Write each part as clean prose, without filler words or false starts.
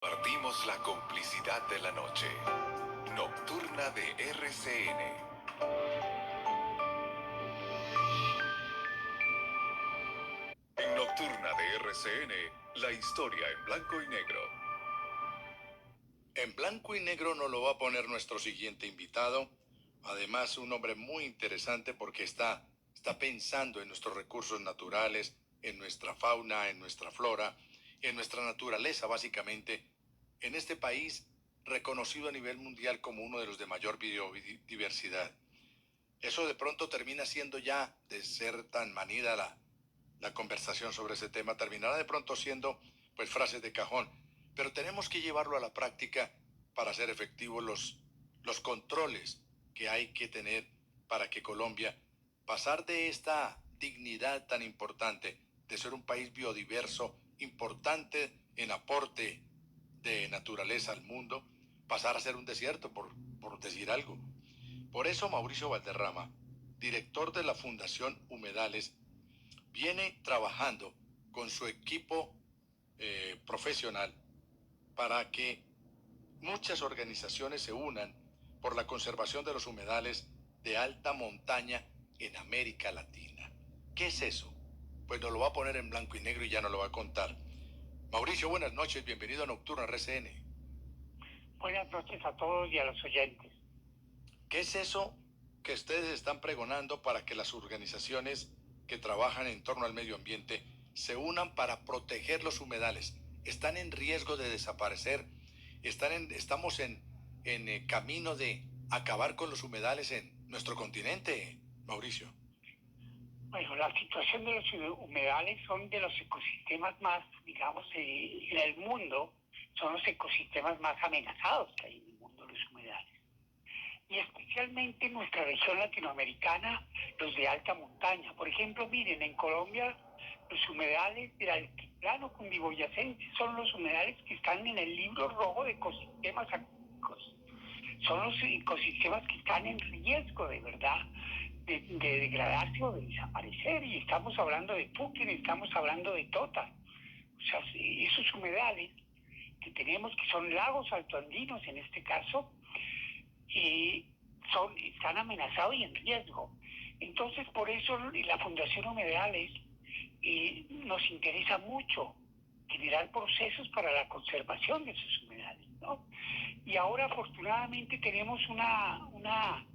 Compartimos la complicidad de la noche. Nocturna de RCN. En Nocturna de RCN, la historia en blanco y negro. En blanco y negro nos lo va a poner nuestro siguiente invitado. Además, un hombre muy interesante porque está pensando en nuestros recursos naturales, en nuestra fauna, en nuestra flora, en nuestra naturaleza, básicamente, en este país reconocido a nivel mundial como uno de los de mayor biodiversidad. Eso de pronto termina siendo, ya de ser tan manida la conversación sobre ese tema, terminará de pronto siendo pues frases de cajón, pero tenemos que llevarlo a la práctica para hacer efectivos los controles que hay que tener para que Colombia pasar de esta dignidad tan importante de ser un país biodiverso, importante en aporte de naturaleza al mundo, pasar a ser un desierto, por decir algo. Por eso Mauricio Valderrama, director de la Fundación Humedales, viene trabajando con su equipo profesional para que muchas organizaciones se unan por la conservación de los humedales de alta montaña en América Latina. ¿Qué es eso? Pues nos lo va a poner en blanco y negro y ya nos lo va a contar. Mauricio, buenas noches, bienvenido a Nocturna RCN. Buenas noches a todos y a los oyentes. ¿Qué es eso que ustedes están pregonando para que las organizaciones que trabajan en torno al medio ambiente se unan para proteger los humedales? ¿Están en riesgo de desaparecer? ¿Estamos en camino de acabar con los humedales en nuestro continente, Mauricio? Bueno, la situación de los humedales son de los ecosistemas más, digamos, en el mundo, son los ecosistemas más amenazados que hay en el mundo, los humedales. Y especialmente en nuestra región latinoamericana, los de alta montaña. Por ejemplo, miren, en Colombia, los humedales del altiplano cundiboyacense son los humedales que están en el libro rojo de ecosistemas acuáticos. Son los ecosistemas que están en riesgo de verdad de degradarse o de desaparecer, y estamos hablando de Puquén, estamos hablando de Tota. O sea, esos humedales que tenemos, que son lagos altoandinos en este caso, están amenazados y en riesgo. Entonces, por eso la Fundación Humedales nos interesa mucho generar procesos para la conservación de esos humedales, ¿no? Y ahora, afortunadamente, tenemos una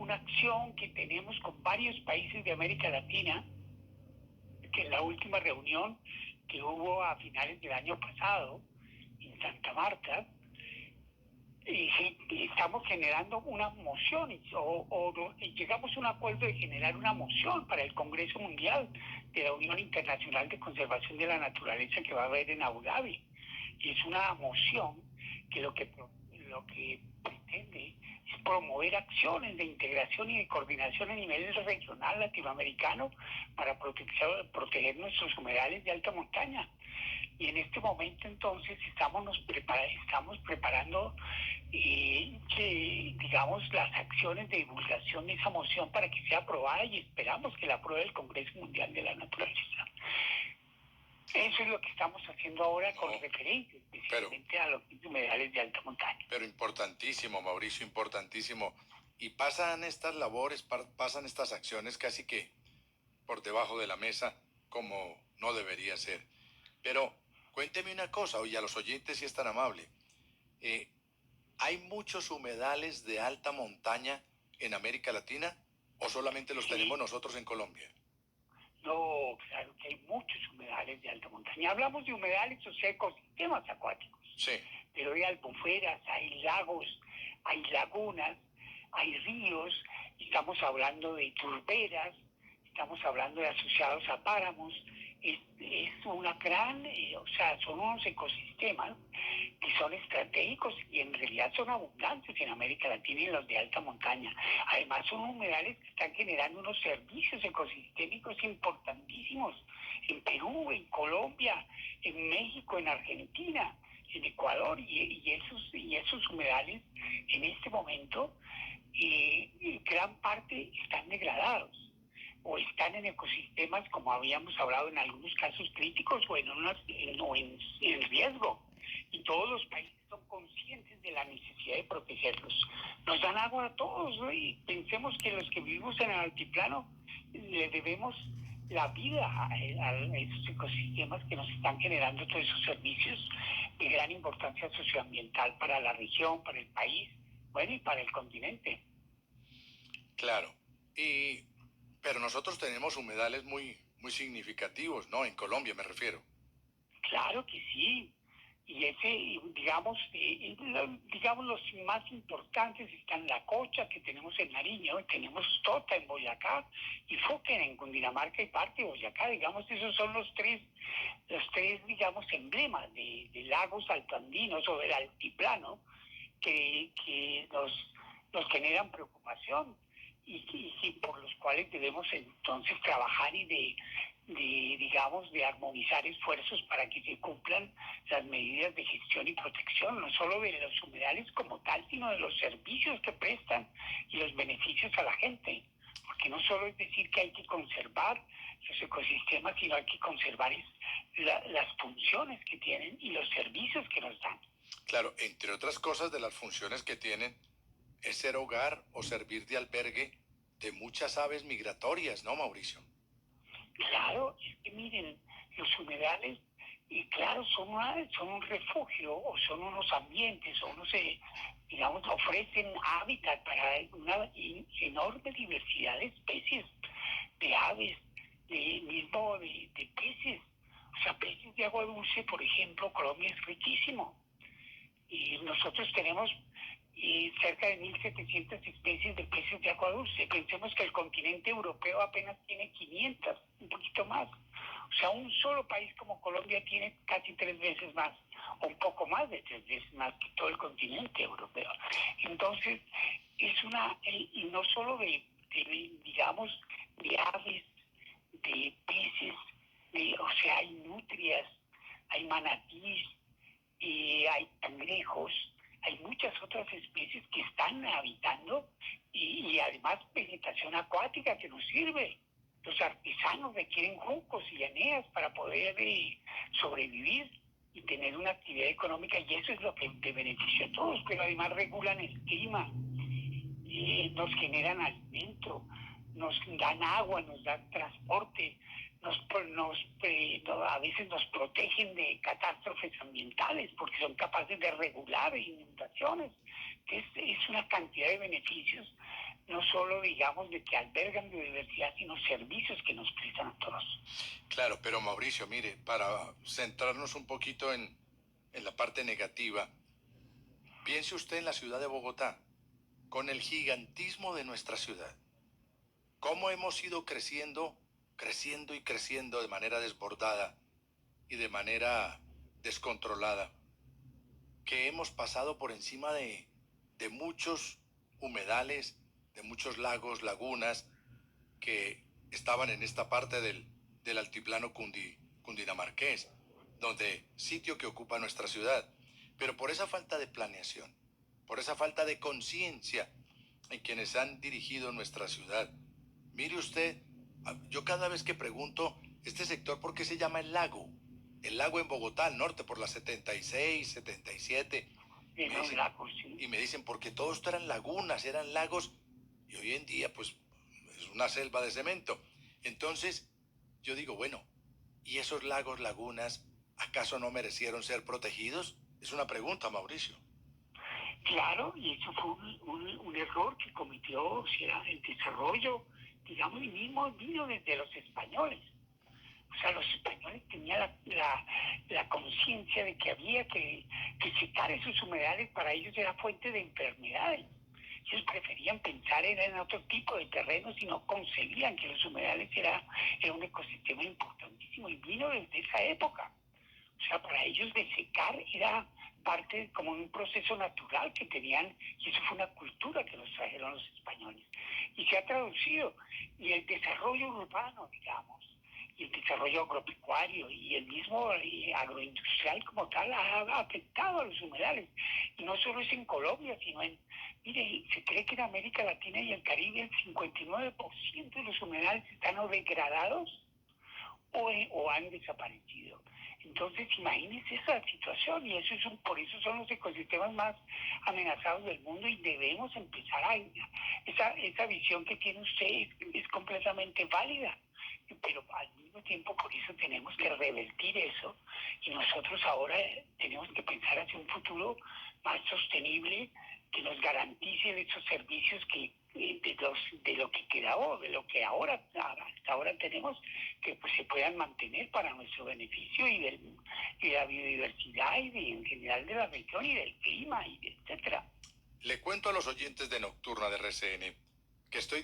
acción que tenemos con varios países de América Latina, que en la última reunión que hubo a finales del año pasado en Santa Marta, estamos generando una moción llegamos a un acuerdo de generar una moción para el Congreso Mundial de la Unión Internacional de Conservación de la Naturaleza que va a haber en Abu Dhabi. Y es una moción que lo que pretende es promover acciones de integración y de coordinación a nivel regional latinoamericano para proteger nuestros humedales de alta montaña. Y en este momento entonces estamos preparando digamos, las acciones de divulgación de esa moción para que sea aprobada, y esperamos que la apruebe el Congreso Mundial de la Naturaleza. Eso es lo que estamos haciendo ahora con referencia especialmente a los humedales de alta montaña. Pero importantísimo, Mauricio, importantísimo. Y pasan estas labores, pasan estas acciones casi que por debajo de la mesa, como no debería ser. Pero cuénteme una cosa, oye, a los oyentes, si es tan amable. ¿Hay muchos humedales de alta montaña en América Latina o solamente los tenemos nosotros en Colombia? No, claro que hay muchos humedales de alta montaña. Hablamos de humedales, o sea, ecosistemas acuáticos. Sí. Pero hay albuferas, hay lagos, hay lagunas, hay ríos, estamos hablando de turberas, estamos hablando de asociados a páramos. Es una gran, son unos ecosistemas que son estratégicos y en realidad son abundantes en América Latina y en los de alta montaña. Además, son humedales que están generando unos servicios ecosistémicos importantísimos en Perú, en Colombia, en México, en Argentina, en Ecuador, y esos humedales en este momento gran parte están degradados o están en ecosistemas, como habíamos hablado, en algunos casos críticos o en riesgo. y todos los países son conscientes de la necesidad de protegerlos. Nos dan agua a todos, ¿no? Y pensemos que los que vivimos en el altiplano le debemos la vida a esos ecosistemas que nos están generando todos esos servicios de gran importancia socioambiental para la región, para el país, bueno, y para el continente. Claro. Y, pero nosotros tenemos humedales muy significativos, ¿no? En Colombia me refiero. Claro que sí. Y digamos, los más importantes están La Cocha, que tenemos en Nariño, tenemos Tota en Boyacá, y Foken en Cundinamarca y parte de Boyacá. Digamos, esos son los tres, digamos, emblemas de lagos altoandinos o del altiplano que nos generan preocupación y por los cuales debemos entonces trabajar y digamos, de armonizar esfuerzos para que se cumplan las medidas de gestión y protección, no solo de los humedales como tal, sino de los servicios que prestan y los beneficios a la gente. Porque no solo es decir que hay que conservar los ecosistemas, sino hay que conservar las funciones que tienen y los servicios que nos dan. Claro, entre otras cosas de las funciones que tienen es ser hogar o servir de albergue de muchas aves migratorias, ¿no, Mauricio? Claro, es que miren, los humedales, y claro, son un refugio o son unos ambientes, o unos, digamos, ofrecen hábitat para una enorme diversidad de especies, de aves, de peces. O sea, peces de agua dulce, por ejemplo, Colombia es riquísimo. Y nosotros tenemos cerca de 1.700 especies de peces de agua dulce. Pensemos que el continente europeo apenas tiene 500, un poquito más. O sea, un solo país como Colombia tiene casi 3 veces más, o un poco más de 3 veces más que todo el continente europeo. Entonces, y no solo digamos, de aves, de peces, o sea, hay nutrias, hay manatís, hay cangrejos, hay muchas otras especies que están habitando y además vegetación acuática que nos sirve. Los artesanos requieren juncos y eneas para poder sobrevivir y tener una actividad económica, y eso es lo que te beneficia a todos, pero además regulan el clima, nos generan alimento, nos dan agua, nos dan transporte, a veces nos protegen de catástrofes ambientales porque son capaces de regular inundaciones. Es una cantidad de beneficios, no solo, digamos, de que albergan biodiversidad, sino servicios que nos prestan a todos. Claro, pero Mauricio, mire, para centrarnos un poquito en la parte negativa, piense usted en la ciudad de Bogotá, con el gigantismo de nuestra ciudad. ¿Cómo hemos ido creciendo y creciendo de manera desbordada y de manera descontrolada? Que hemos pasado por encima de muchos humedales, de muchos lagos, lagunas que estaban en esta parte del altiplano cundinamarqués, donde sitio que ocupa nuestra ciudad. Pero por esa falta de planeación, por esa falta de conciencia en quienes han dirigido nuestra ciudad. Mire usted, yo cada vez que pregunto, este sector, ¿por qué se llama el lago? El lago en Bogotá, al norte, por la 76, 77. De los lagos, sí. Y me dicen, porque todo esto eran lagunas, eran lagos, y hoy en día, pues, es una selva de cemento. Entonces, yo digo, bueno, ¿y esos lagos, lagunas, acaso no merecieron ser protegidos? Es una pregunta, Mauricio. Claro, y eso fue un error que cometió, o sea, el desarrollo, digamos, y mismo vino desde los españoles. O sea, los españoles tenían la conciencia de que había que secar esos humedales. Para ellos era fuente de enfermedades. Ellos preferían pensar en otro tipo de terrenos y no concebían que los humedales era un ecosistema importantísimo, y vino desde esa época. O sea, para ellos desecar era parte como un proceso natural que tenían, y eso fue una cultura que nos trajeron los españoles. Y se ha traducido, y el desarrollo urbano, digamos, y el desarrollo agropecuario y el mismo agroindustrial como tal ha afectado a los humedales. Y no solo es en Colombia, sino mire, se cree que en América Latina y el Caribe el 59% de los humedales están o degradados o han desaparecido. Entonces, imagínense esa situación y por eso son los ecosistemas más amenazados del mundo y debemos empezar a... Esa visión que tiene usted es completamente válida, pero al mismo tiempo por eso tenemos que revertir eso y nosotros ahora tenemos que pensar hacia un futuro más sostenible que nos garantice esos servicios que de lo que quedaba, de lo que hasta ahora tenemos, que pues se puedan mantener para nuestro beneficio y de la biodiversidad en general de la región y del clima, etcétera. Le cuento a los oyentes de Nocturna de RCN que estoy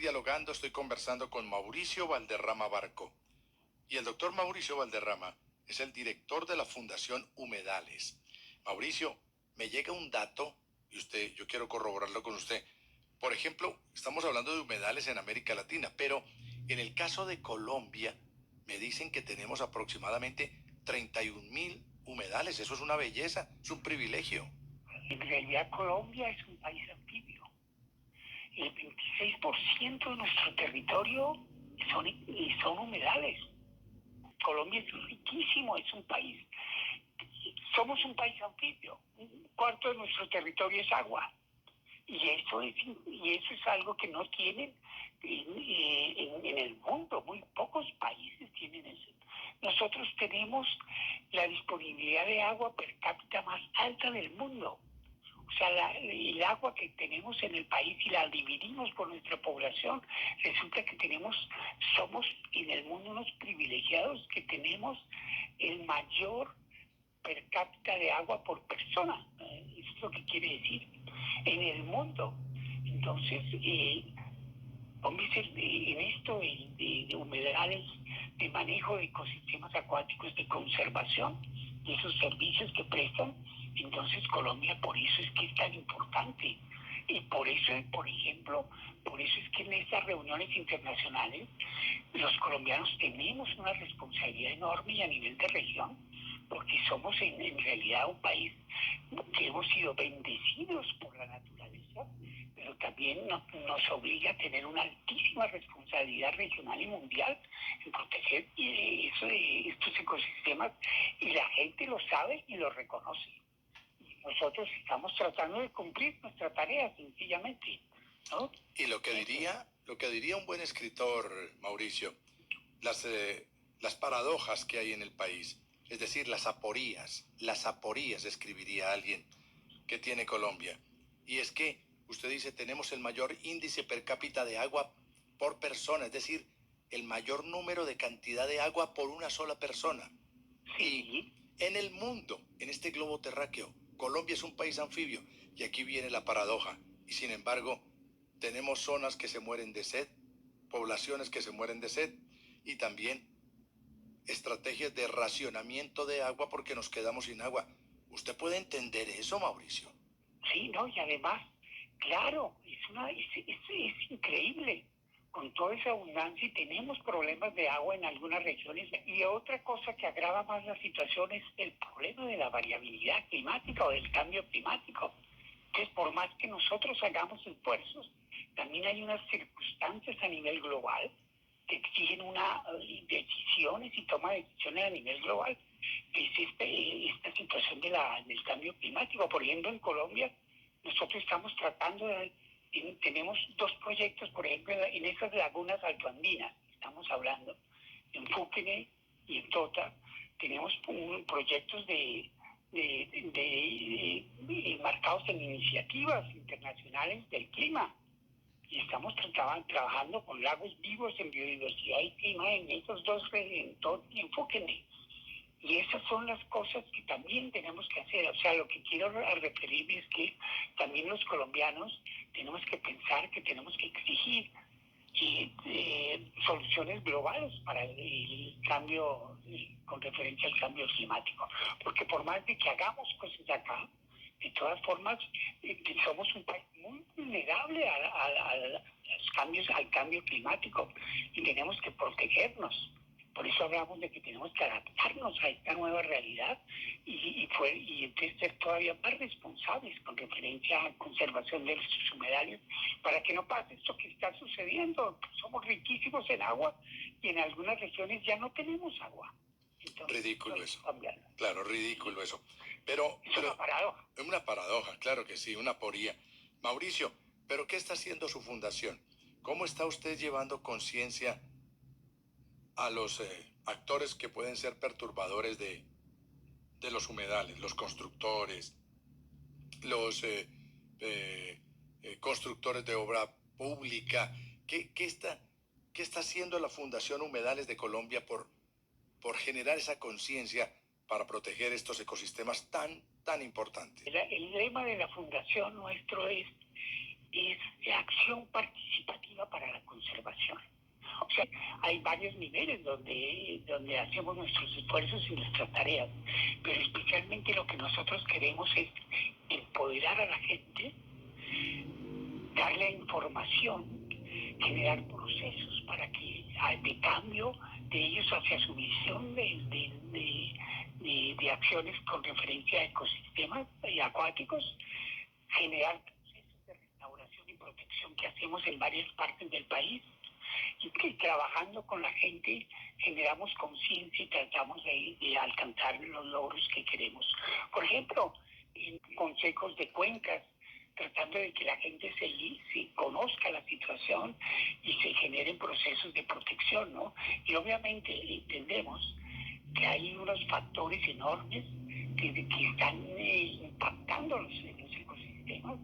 conversando con Mauricio Valderrama Barco. Y el doctor Mauricio Valderrama es el director de la Fundación Humedales. Mauricio, me llega un dato y yo quiero corroborarlo con usted. Por ejemplo, estamos hablando de humedales en América Latina, pero en el caso de Colombia, me dicen que tenemos aproximadamente 31.000 humedales. Eso es una belleza, es un privilegio. En realidad Colombia es un país anfibio. El 26% de nuestro territorio son humedales. Colombia es riquísimo, somos un país anfibio. Un cuarto de nuestro territorio es agua. Y eso es algo que no tienen en el mundo. Muy pocos países tienen eso. Nosotros tenemos la disponibilidad de agua per cápita más alta del mundo. O sea, el agua que tenemos en el país y la dividimos por nuestra población, resulta que somos en el mundo unos privilegiados que tenemos el mayor per cápita de agua por persona. Eso es lo que quiere decir en el mundo. Entonces, en esto de humedales, de manejo de ecosistemas acuáticos, de conservación, de esos servicios que prestan, entonces Colombia por eso es que es tan importante. Y por eso, por ejemplo, por eso es que en estas reuniones internacionales los colombianos tenemos una responsabilidad enorme y a nivel de región, porque somos en realidad un país que hemos sido bendecidos por la naturaleza, pero también nos obliga a tener una altísima responsabilidad regional y mundial en proteger estos ecosistemas, y la gente lo sabe y lo reconoce. Nosotros estamos tratando de cumplir nuestra tarea, sencillamente, ¿no? Y lo que diría un buen escritor, Mauricio, las paradojas que hay en el país, es decir, las aporías, escribiría alguien que tiene Colombia. Y es que usted dice, tenemos el mayor índice per cápita de agua por persona, es decir, el mayor número de cantidad de agua por una sola persona. Sí. Y en el mundo, en este globo terráqueo, Colombia es un país anfibio, y aquí viene la paradoja. Y sin embargo, tenemos zonas que se mueren de sed, poblaciones que se mueren de sed, y también estrategias de racionamiento de agua porque nos quedamos sin agua. ¿Usted puede entender eso, Mauricio? Sí, no, y además, claro, es increíble. Con toda esa abundancia y tenemos problemas de agua en algunas regiones. Y otra cosa que agrava más la situación es el problema de la variabilidad climática o del cambio climático. Entonces, por más que nosotros hagamos esfuerzos, también hay unas circunstancias a nivel global que exigen decisiones y toma de decisiones a nivel global, que es esta situación del cambio climático. Por ejemplo, en Colombia, nosotros estamos tratando tenemos dos proyectos, por ejemplo, en esas lagunas altoandinas, estamos hablando, en Fúquene y en Tota, tenemos proyectos marcados en iniciativas internacionales del clima, y estamos trabajando con lagos vivos en biodiversidad y clima en esos dos, en Tota y en Fúquene. Y esas son las cosas que también tenemos que hacer. O sea, lo que quiero referirme es que también los colombianos tenemos que pensar que tenemos que exigir soluciones globales para el cambio, con referencia al cambio climático. Porque por más de que hagamos cosas acá, de todas formas, somos un país muy vulnerable al cambio climático y tenemos que protegernos. Por eso hablamos de que tenemos que adaptarnos a esta nueva realidad y entonces ser todavía más responsables con referencia a conservación de nuestros humedales para que no pase esto que está sucediendo. Somos riquísimos en agua y en algunas regiones ya no tenemos agua. Entonces, Ridículo hay que eso. cambiarlo. Claro, ridículo eso. Pero Es una paradoja. es una paradoja, claro que sí, una aporía. Mauricio, ¿pero qué está haciendo su fundación? ¿Cómo está usted llevando conciencia a los actores que pueden ser perturbadores de los humedales, los constructores, los constructores de obra pública? ¿Qué está haciendo la Fundación Humedales de Colombia por generar esa conciencia para proteger estos ecosistemas tan importantes? El lema de la fundación nuestro es la acción participativa para la conservación. O sea, hay varios niveles donde hacemos nuestros esfuerzos y nuestras tareas, pero especialmente lo que nosotros queremos es empoderar a la gente, darle información, generar procesos para que de cambio de ellos hacia su visión de acciones con referencia a ecosistemas acuáticos, generar procesos de restauración y protección que hacemos en varias partes del país y que trabajando con la gente generamos conciencia y tratamos de alcanzar los logros que queremos. Por ejemplo, en consejos de cuencas, tratando de que la gente se conozca la situación y se generen procesos de protección, ¿no? Y obviamente entendemos que hay unos factores enormes que están impactando los ecosistemas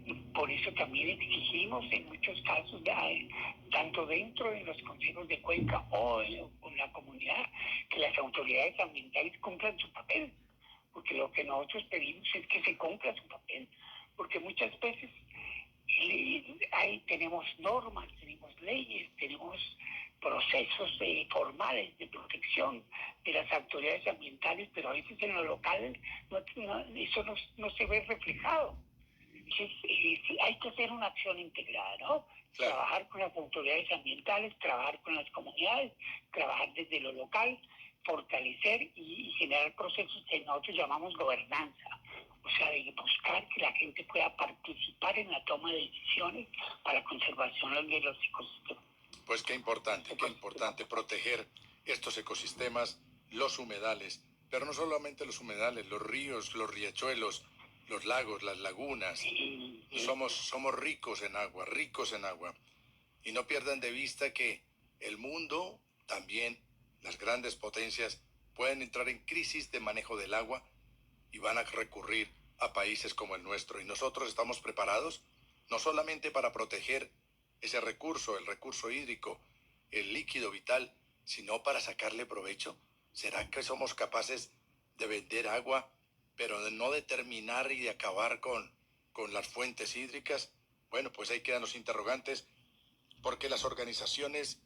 y por eso también exigimos en muchos casos, tanto dentro de los consejos de cuenca o en la comunidad, que las autoridades ambientales cumplan su papel, porque lo que nosotros pedimos es que se cumpla su papel, porque muchas veces tenemos normas, tenemos leyes, tenemos procesos formales de protección de las autoridades ambientales, pero a veces en lo local eso no se ve reflejado. Entonces, hay que hacer una acción integrada, ¿no? Claro. Trabajar con las autoridades ambientales, trabajar con las comunidades, trabajar desde lo local, fortalecer y generar procesos que nosotros llamamos gobernanza. O sea, de buscar que la gente pueda participar en la toma de decisiones para la conservación de los ecosistemas. Pues qué importante proteger estos ecosistemas, los humedales, pero no solamente los humedales, los ríos, los riachuelos, los lagos, las lagunas. Somos ricos en agua, ricos en agua. Y no pierdan de vista que el mundo, también las grandes potencias, pueden entrar en crisis de manejo del agua y van a recurrir a países como el nuestro. Y nosotros estamos preparados no solamente para proteger ese recurso, el recurso hídrico, el líquido vital, sino para sacarle provecho. ¿Será que somos capaces de vender agua, pero de no determinar y de acabar con las fuentes hídricas? Bueno, pues ahí quedan los interrogantes, porque las organizaciones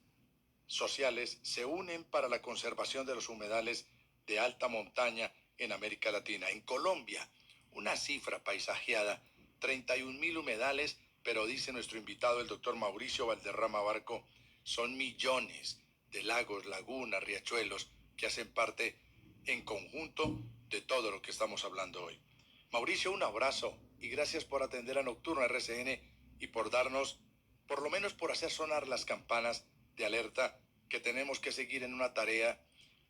sociales se unen para la conservación de los humedales de alta montaña en América Latina. En Colombia, una cifra paisajeada, 31.000 humedales, pero dice nuestro invitado, el doctor Mauricio Valderrama Barco, son millones de lagos, lagunas, riachuelos que hacen parte en conjunto de todo lo que estamos hablando hoy. Mauricio, un abrazo y gracias por atender a Nocturno RCN y por darnos, por lo menos por hacer sonar las campanas de alerta que tenemos que seguir en una tarea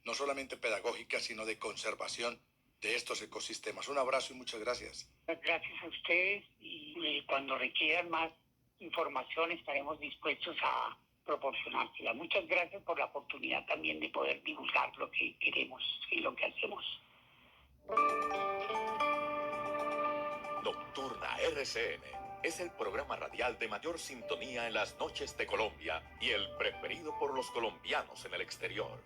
no solamente pedagógica, sino de conservación de estos ecosistemas. Un abrazo y muchas gracias. Gracias a ustedes y cuando requieran más información estaremos dispuestos a proporcionársela. Muchas gracias por la oportunidad también de poder divulgar lo que queremos y lo que hacemos. Nocturna RCN es el programa radial de mayor sintonía en las noches de Colombia y el preferido por los colombianos en el exterior.